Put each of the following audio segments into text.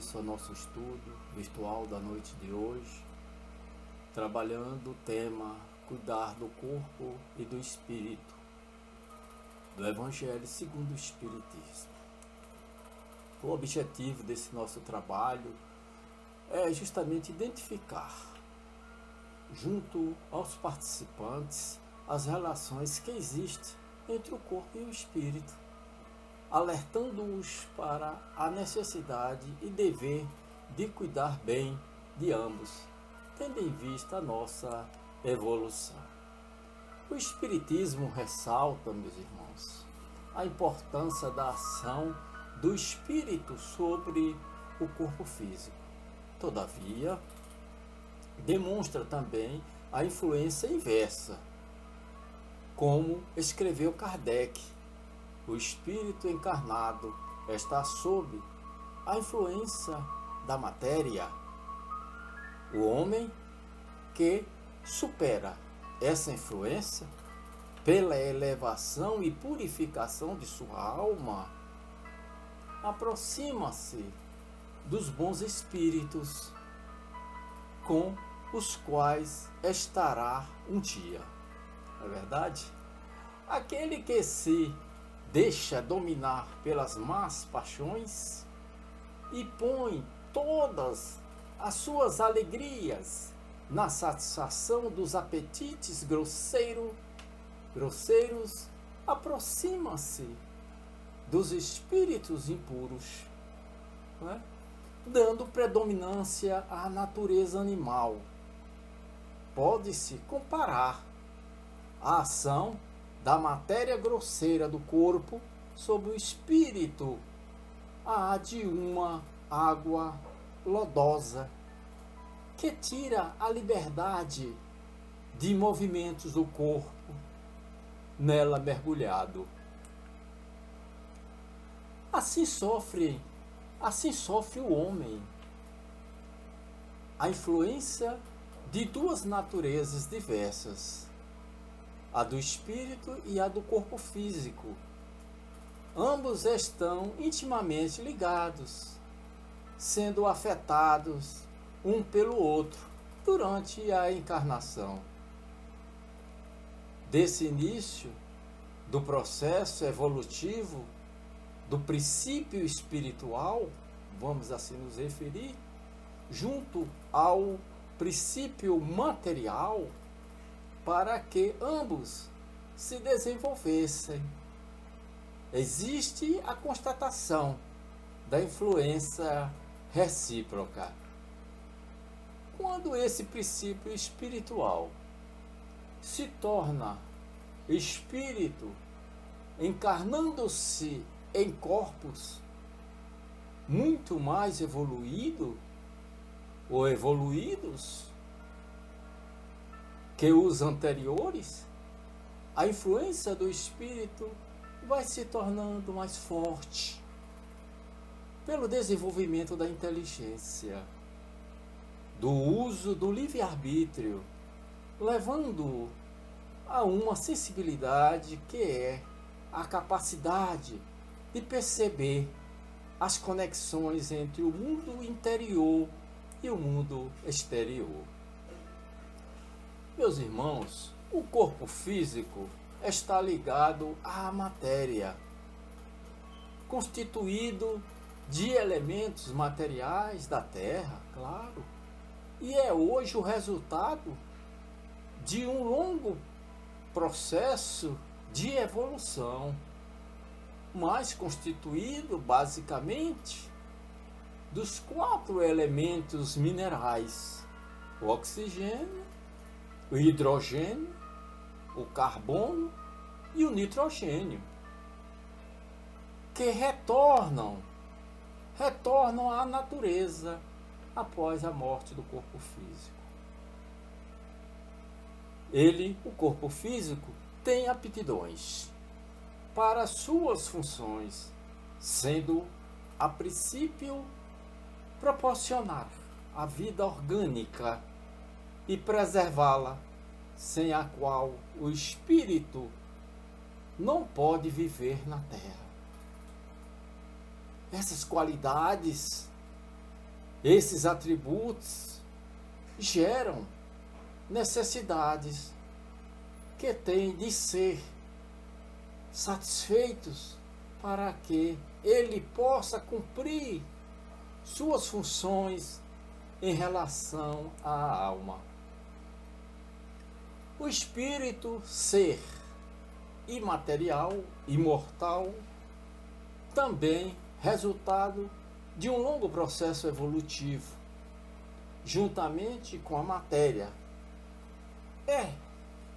início ao nosso estudo virtual da noite de hoje, trabalhando o tema cuidar do corpo e do espírito, do Evangelho segundo o Espiritismo. O objetivo desse nosso trabalho é justamente identificar, junto aos participantes, as relações que existem entre o corpo e o espírito, alertando-os para a necessidade e dever de cuidar bem de ambos, tendo em vista a nossa evolução. O Espiritismo ressalta, meus irmãos, a importância da ação do espírito sobre o corpo físico. Todavia, demonstra também a influência inversa, como escreveu Kardec: o espírito encarnado está sob a influência da matéria. O homem que supera essa influência pela elevação e purificação de sua alma aproxima-se dos bons espíritos com os quais estará um dia. Não é verdade? Aquele que se deixa dominar pelas más paixões e põe todas as suas alegrias na satisfação dos apetites grosseiros, aproxima-se dos espíritos impuros, não é? Dando predominância à natureza animal. Pode-se comparar a ação da matéria grosseira do corpo sobre o espírito à de uma água lodosa que tira a liberdade de movimentos do corpo nela mergulhado. Assim sofre o homem. A influência de duas naturezas diversas, a do espírito e a do corpo físico. Ambos estão intimamente ligados, sendo afetados um pelo outro durante a encarnação. Desse início do processo evolutivo do princípio espiritual, vamos assim nos referir, junto ao princípio material, para que ambos se desenvolvessem. Existe a constatação da influência recíproca. Quando esse princípio espiritual se torna espírito, encarnando-se em corpos muito mais evoluídos ou evoluídos que os anteriores, a influência do espírito vai se tornando mais forte pelo desenvolvimento da inteligência, do uso do livre-arbítrio, levando a uma sensibilidade que é a capacidade de perceber as conexões entre o mundo interior e o mundo exterior. Meus irmãos, o corpo físico está ligado à matéria, constituído de elementos materiais da Terra, claro, e é hoje o resultado de um longo processo de evolução, mas constituído basicamente dos 4 elementos minerais: o oxigênio, o hidrogênio, o carbono e o nitrogênio, que retornam à natureza após a morte do corpo físico. O corpo físico, tem aptidões para suas funções, sendo a princípio proporcionar a vida orgânica e preservá-la, sem a qual o espírito não pode viver na Terra. Essas qualidades Esses atributos geram necessidades que têm de ser satisfeitos para que ele possa cumprir suas funções em relação à alma. O espírito, ser imaterial, imortal, também resultado de um longo processo evolutivo, juntamente com a matéria, é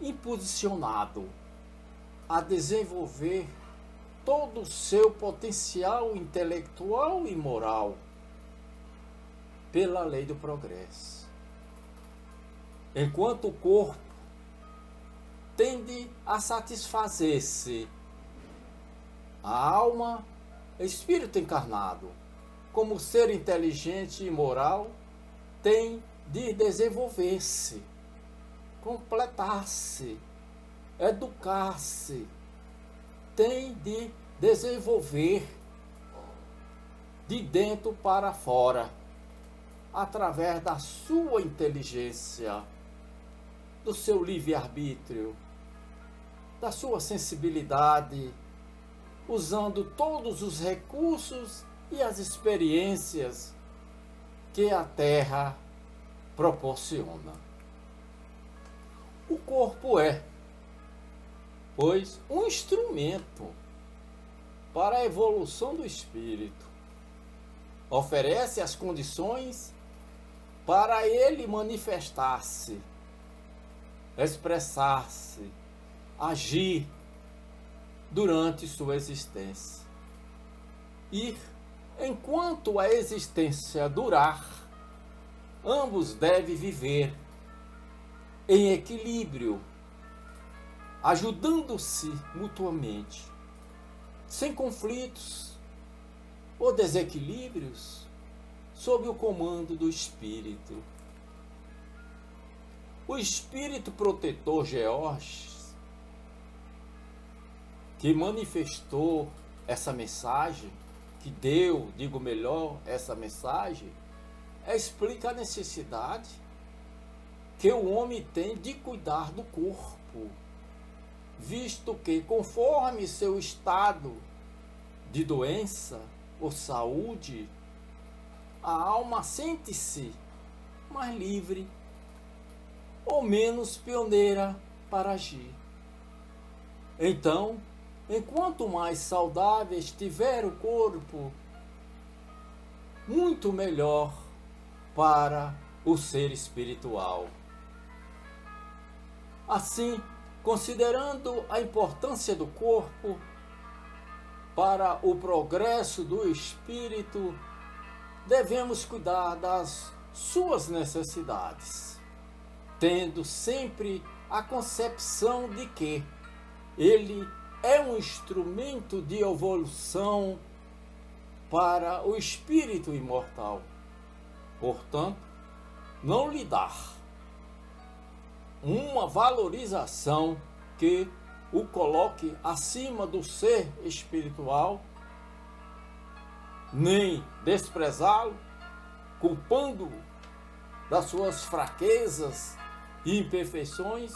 imposicionado a desenvolver todo o seu potencial intelectual e moral pela lei do progresso. Enquanto o corpo tende a satisfazer-se, a alma, espírito encarnado, como ser inteligente e moral, tem de desenvolver-se, completar-se, educar-se, tem de desenvolver de dentro para fora, através da sua inteligência, do seu livre-arbítrio, da sua sensibilidade, usando todos os recursos e as experiências que a Terra proporciona. O corpo é, pois, um instrumento para a evolução do espírito. Oferece as condições para ele manifestar-se, expressar-se, agir durante sua existência. E, enquanto a existência durar, ambos devem viver em equilíbrio, ajudando-se mutuamente, sem conflitos ou desequilíbrios, sob o comando do Espírito. O Espírito protetor Georges, que manifestou essa mensagem, que deu, digo melhor, essa mensagem, explica a necessidade que o homem tem de cuidar do corpo, visto que, conforme seu estado de doença ou saúde, a alma sente-se mais livre ou menos pioneira para agir. Então, enquanto mais saudável estiver o corpo, muito melhor para o ser espiritual. Assim, considerando a importância do corpo para o progresso do espírito, devemos cuidar das suas necessidades, tendo sempre a concepção de que ele é um instrumento de evolução para o espírito imortal. Portanto, não lhe dar uma valorização que o coloque acima do ser espiritual, nem desprezá-lo, culpando-o das suas fraquezas e imperfeições.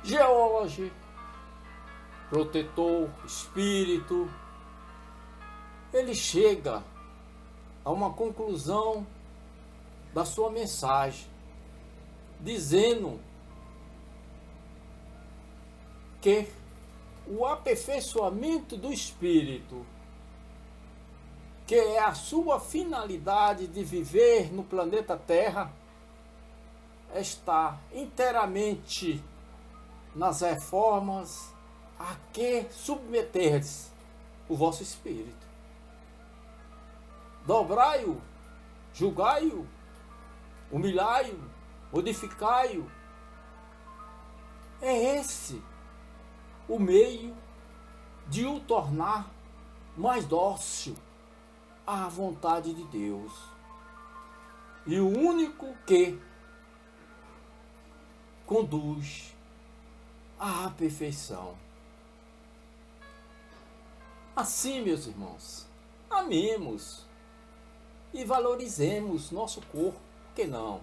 Georges, protetor, espírito, ele chega a uma conclusão da sua mensagem, dizendo que o aperfeiçoamento do espírito, que é a sua finalidade de viver no planeta Terra, está inteiramente nas reformas a que submeterdes o vosso espírito. Dobrai-o, julgai-o, humilhai-o, modificai-o. É esse o meio de o tornar mais dócil à vontade de Deus. E o único que conduz à perfeição. Assim, meus irmãos, amemos e valorizemos nosso corpo. Por que não?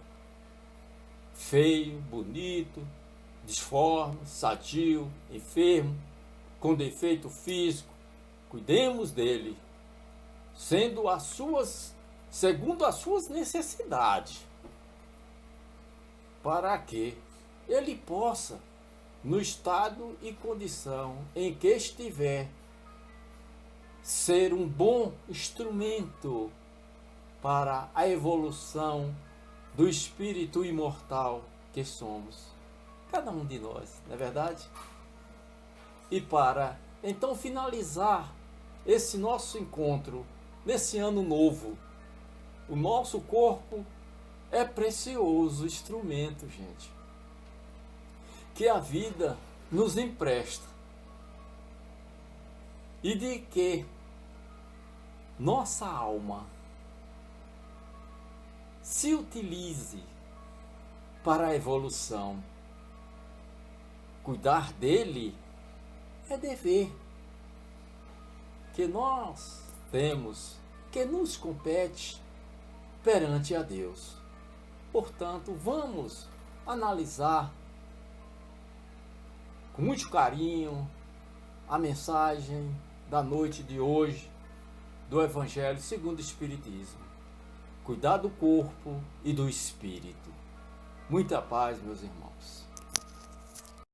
Feio, bonito, disforme, sadio, enfermo, com defeito físico, cuidemos dele, segundo as suas necessidades, para que ele possa, no estado e condição em que estiver, ser um bom instrumento para a evolução do espírito imortal que somos, cada um de nós, não é verdade? E para então finalizar esse nosso encontro nesse ano novo, o nosso corpo é precioso instrumento, gente, que a vida nos empresta e de que nossa alma se utilize para a evolução. Cuidar dele é dever que nós temos, que nos compete perante a Deus. Portanto, vamos analisar com muito carinho a mensagem da noite de hoje do Evangelho segundo o Espiritismo. Cuidar do corpo e do espírito. Muita paz, meus irmãos.